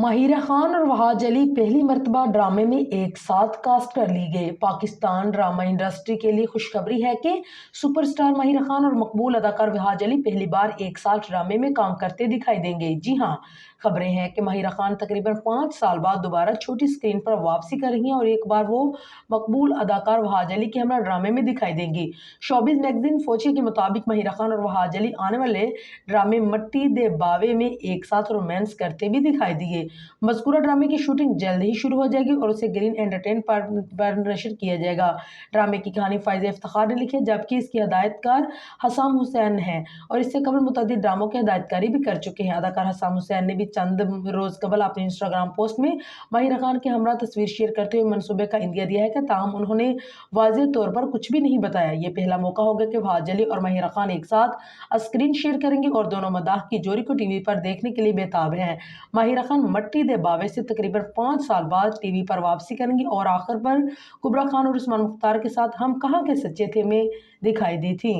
माहिरा खान और वहाज अली पहली मर्तबा ड्रामे में एक साथ कास्ट कर ली गए। पाकिस्तान ड्रामा इंडस्ट्री के लिए खुशखबरी है कि सुपरस्टार माहिरा खान और मकबूल अदाकार वहाज अली पहली बार एक साथ ड्रामे में काम करते दिखाई देंगे। जी हां, खबरें हैं कि माहिरा खान तकरीबन 5 साल बाद दोबारा छोटी स्क्रीन पर वापसी कर रही हैं और एक बार वो मकबूल अदाकार वहाज अली के हमरा ड्रामे में दिखाई देंगी। शोबिज मैगजीन फोची के मुताबिक माहिरा खान और वहाज अली आने वाले ड्रामे मट्टी दे बावे में एक साथ रोमांस करते भी दिखाई दिए। मज़कूरा ड्रामे की शूटिंग जल्द ही शुरू हो जाएगी और उसे ग्रीन एंटरटेन पर नशर किया जाएगा। ड्रामे की कहानी फाइज़ इफ्तिखार ने लिखी है, जबकि इसकी हदायतकार हसाम हुसैन है और इससे कबल मुतअद्दिद ड्रामों की हदायतकारी भी कर चुके हैं। अदाकार हसाम हुसैन ने भी चंद रोज कबल अपने इंस्टाग्राम पोस्ट में माहिरा खान के हमरा तस्वीर शेयर करते हुए मंसूबे का इंदिया दिया है कि ताहम उन्होंने वाज़ेह तौर पर कुछ भी नहीं बताया। ये पहला मौका होगा कि वहाज अली और माहिरा खान एक साथ स्क्रीन शेयर करेंगे और दोनों मदाह की जोड़ी को टीवी पर देखने के लिए बेताब हैं। माहिरा खान मट्टी दे बावे से तकरीबन 5 साल बाद टीवी पर वापसी करेंगी और आखिर पर कुबरा खान और उस्मान मुख्तार के साथ हम कहाँ के सच्चे थे में दिखाई दी थी।